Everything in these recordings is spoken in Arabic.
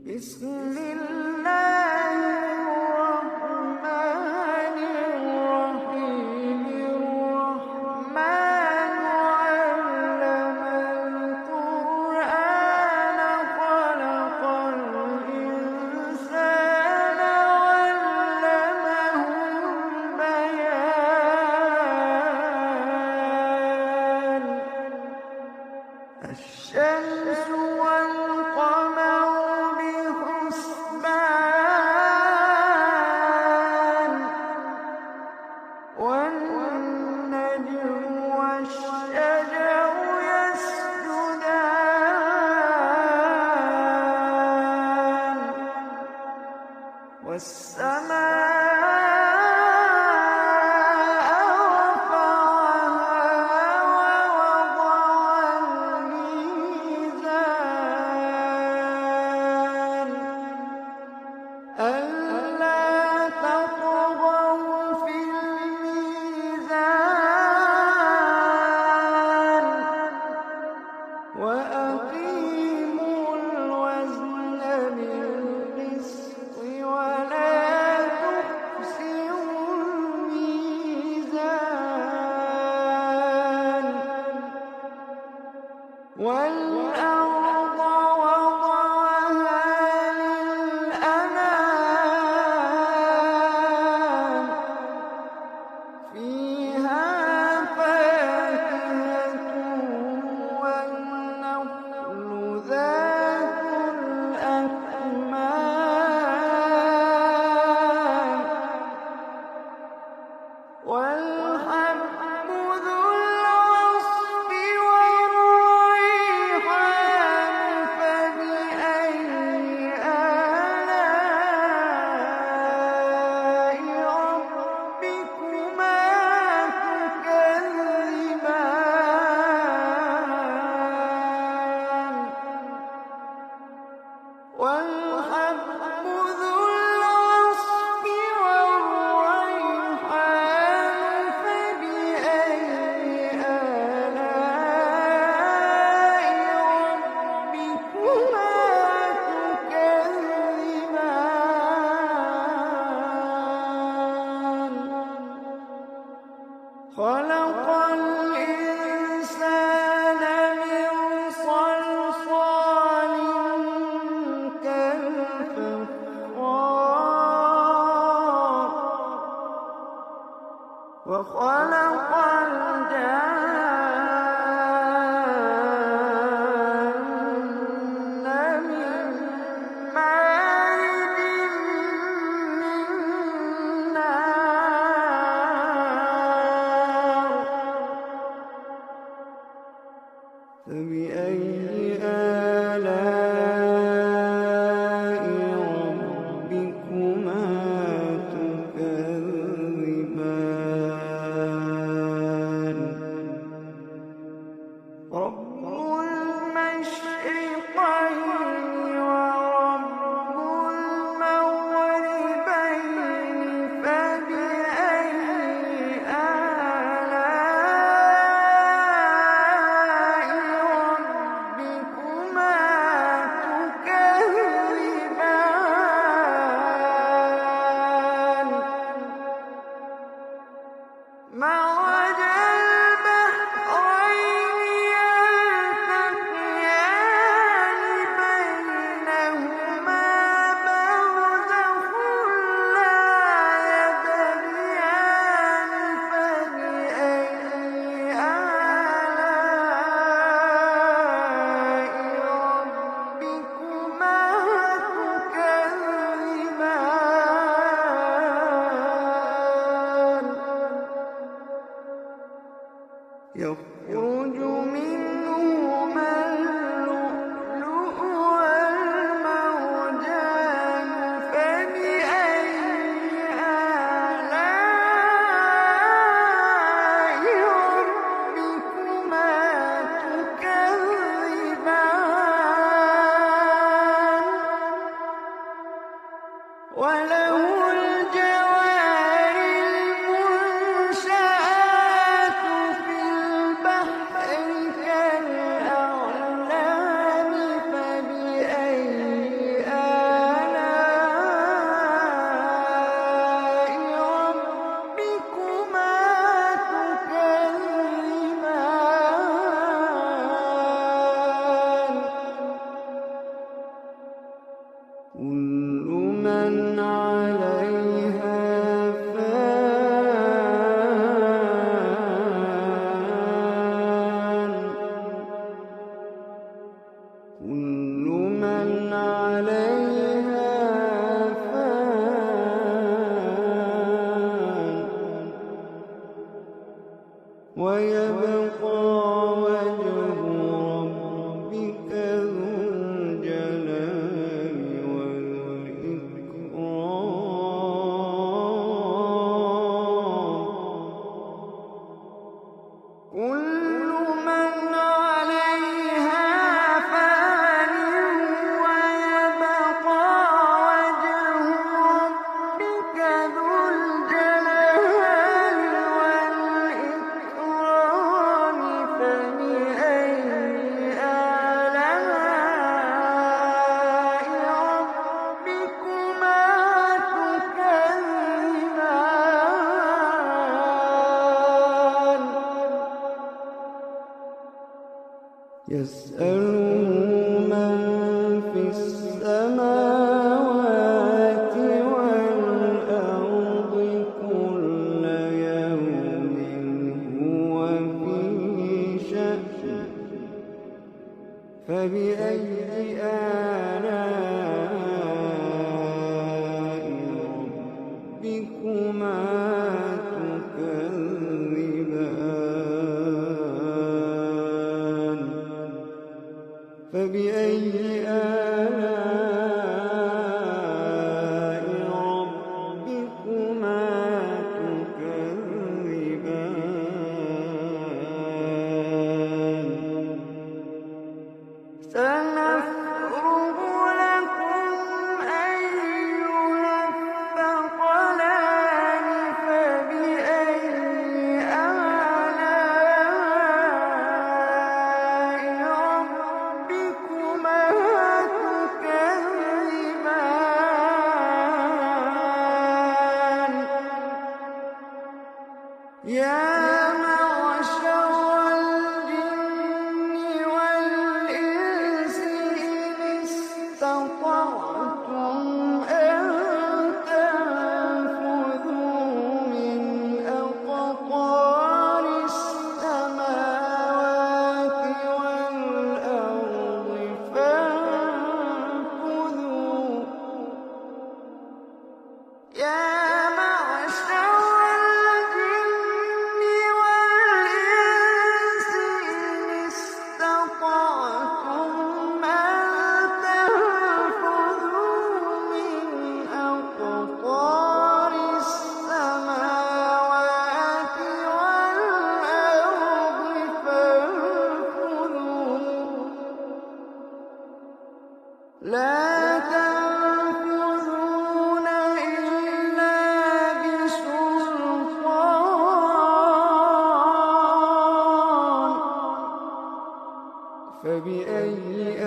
بسم الله الرحمن الرحيم الرحمن علم القرآن خلق الإنسان علمه البيان الشمس والقمر بحسبان والنجم والشجر يسجدان والسماء رفعها ووضع الميزان ألا تطغوا في الميزان وأقيموا الوزن بالقسط ولا تخسروا الميزان والأرض وضعها للأنام فيها فاكهة والنخل ذات الأكمام والحب ذو العصف والريحان فبأي آلاء ربكما تكذبان والحب ذو العصف والريحان فبأي آلاء ربكما تكذبان خلق الإنسان من صلصال كالفخار وخلق الجان من مارج من نار فبأي آلاء ربكما تكذبان رب المشرقين ورب المغربين فبأي آلاء ربكما تكذبان مرج البحرين يلتقيان بينهما برزخ لا يبغيان فبأي آلاء ربكما تكذبان يخرج منهما اللؤلؤ والمرجان فبأي آلاء ربكما تكذبان وله الجوار المنشآت في البحر كالأعلام فبأي كل من عليها فان كل من عليها فان ويبقى وجه ربك ذو الجلال والإكرام كل من عليها فان ويبقى وجه ربك ذو الجلال والإكرام فبأي آلاء ربكما تكذبان يسأله من في السماوات والأرض كل يوم هو في شأن فبأي آلاء ربكما تكذبان فبأي آلاء ربكما تكذبان سنفرغ لكم أيها الثقلان فبأي آلاء ربكما تكذبان يا معشر الجن والإنس إن استطعتم أن تنفذوا من أقطار السماوات والأرض فانفذوا يا معشر الجن والإنس إن استطعتم أن تنفذوا من أقطار السماوات والأرض فانفذوا لا تنفذون إلا بسلطان فبأي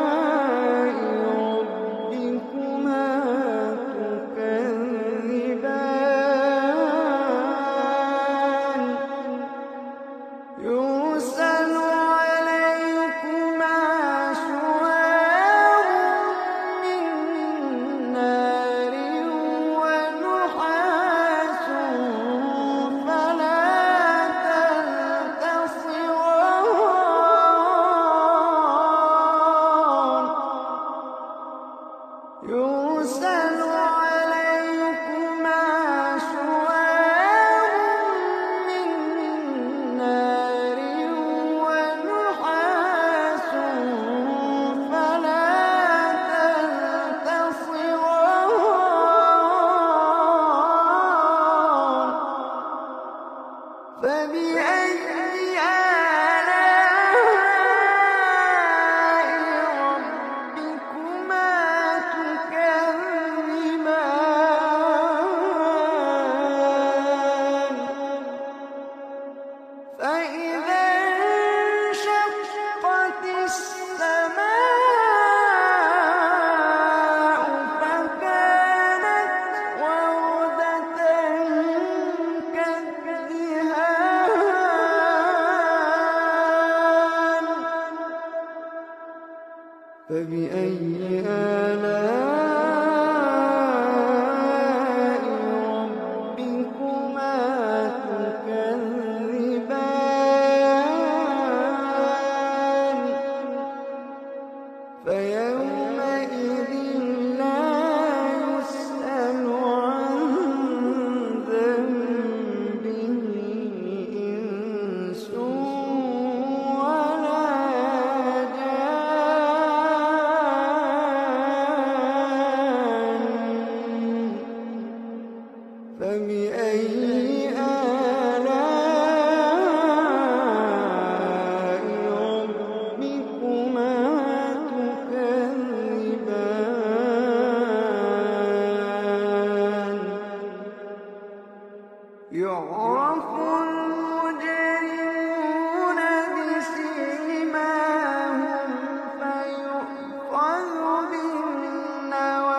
آلاء ربكما تكذبان يرسل عليكما فبأي آلاء ربكما تكذبان فيومئذ لا يسأل عن ذنبه إنس ولا جان فبأي آلاء ربكما تكذبان يعرف المجرمون بسيماهم فيؤخذ بالنواصي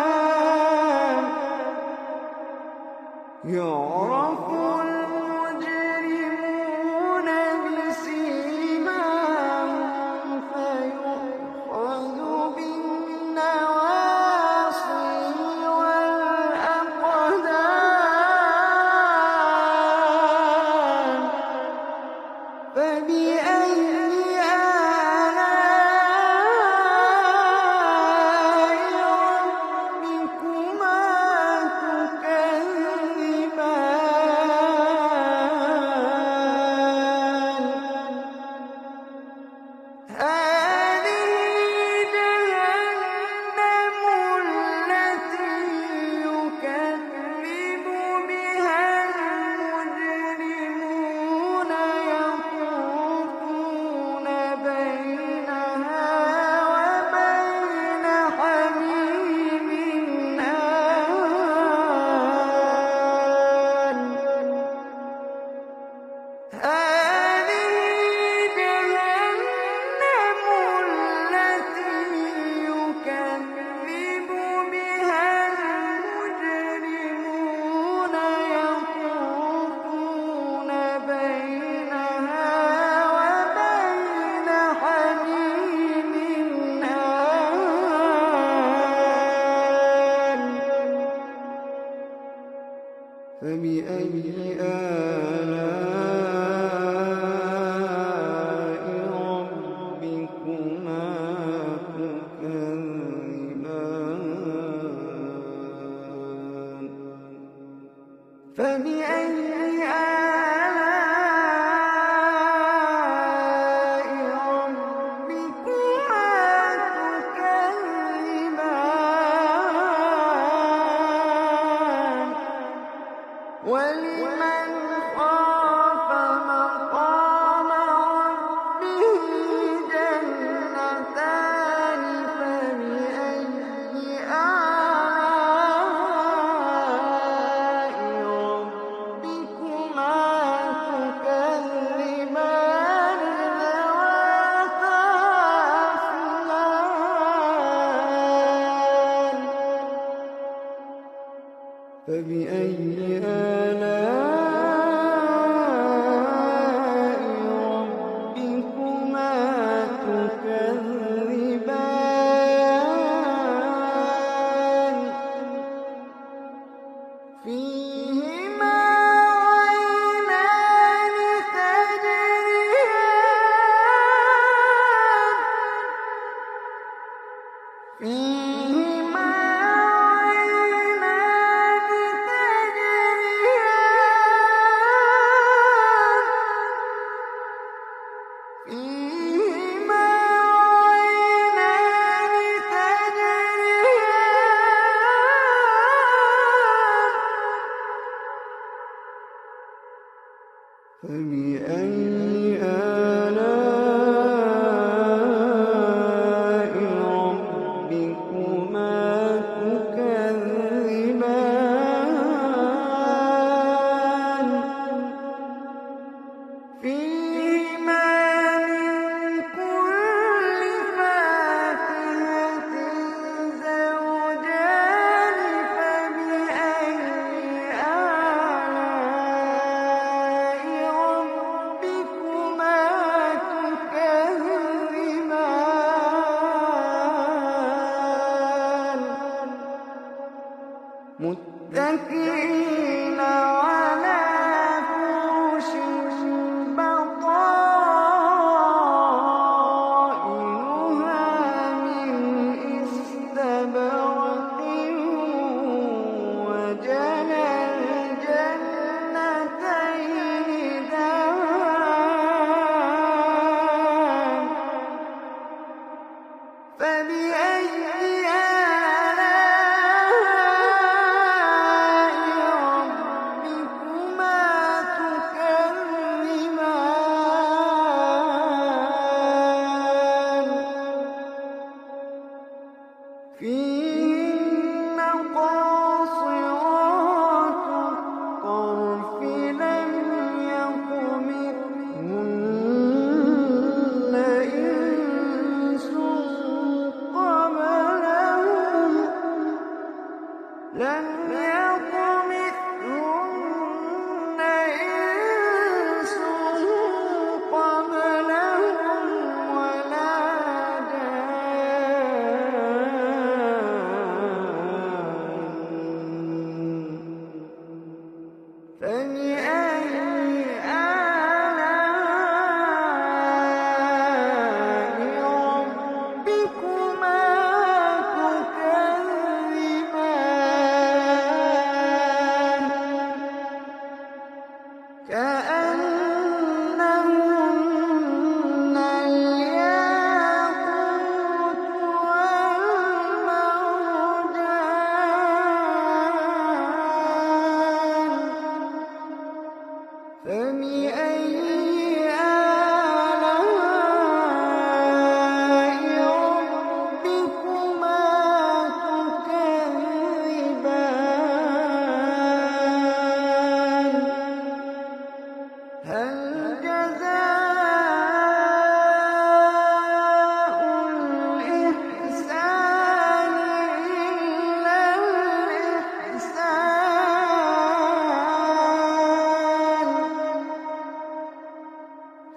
والأقدام يعرف المجرمون بسيماهم فيؤخذ بالنواصي والأقدام فبأي آلاء ربكما تكذبان هذه جهنم التي يكذب بها المجرمون يطوفون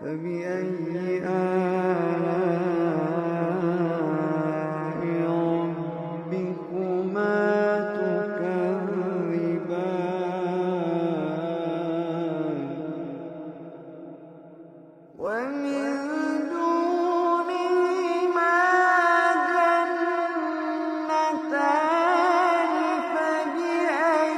فبأي آلاء ربكما تكذبان ومن دونهما جنتان فبأي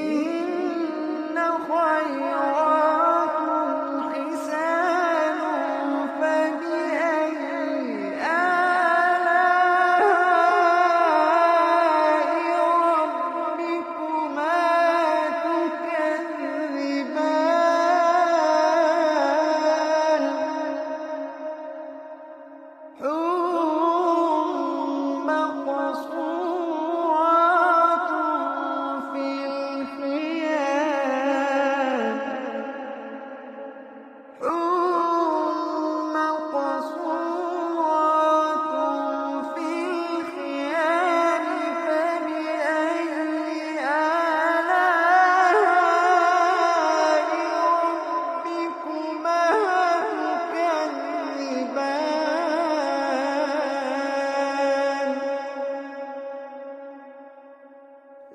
فيهن خيرات حسان فبأي آلاء ربكما تكذبان حور مقصورات في الخيام حور مقصورات في الخيام فبأي آلاء ربكما تكذبان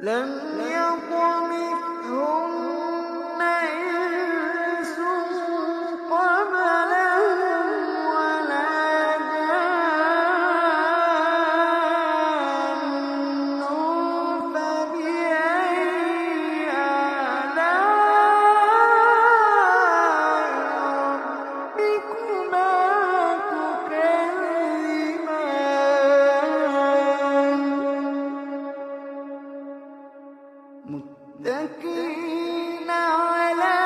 لم يطمثهن إنس قبلهم ولا جان فبأي آلاء ربكما تكذبان متكئين على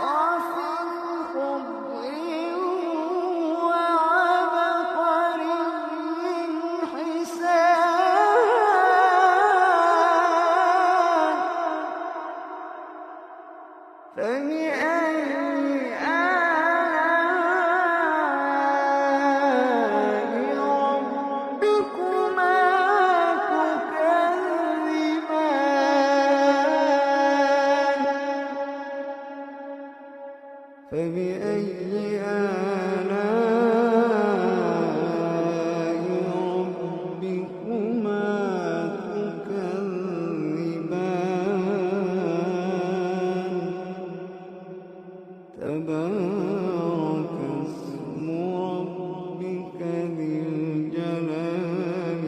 رفرف خضر وعبقري حسان فبأي آلاء ربكما تكذبان فبأي آلاء ربكما تكذبان تبارك اسم ربك ذي الجلال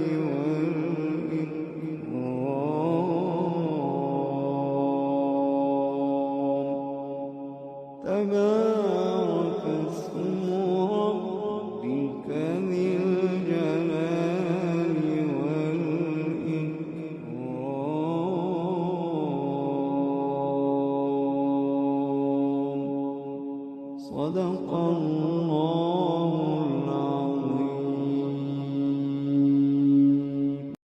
والإكرام تبارك تبارك اسم ربك ذي الجلال والإكرام. صدق الله.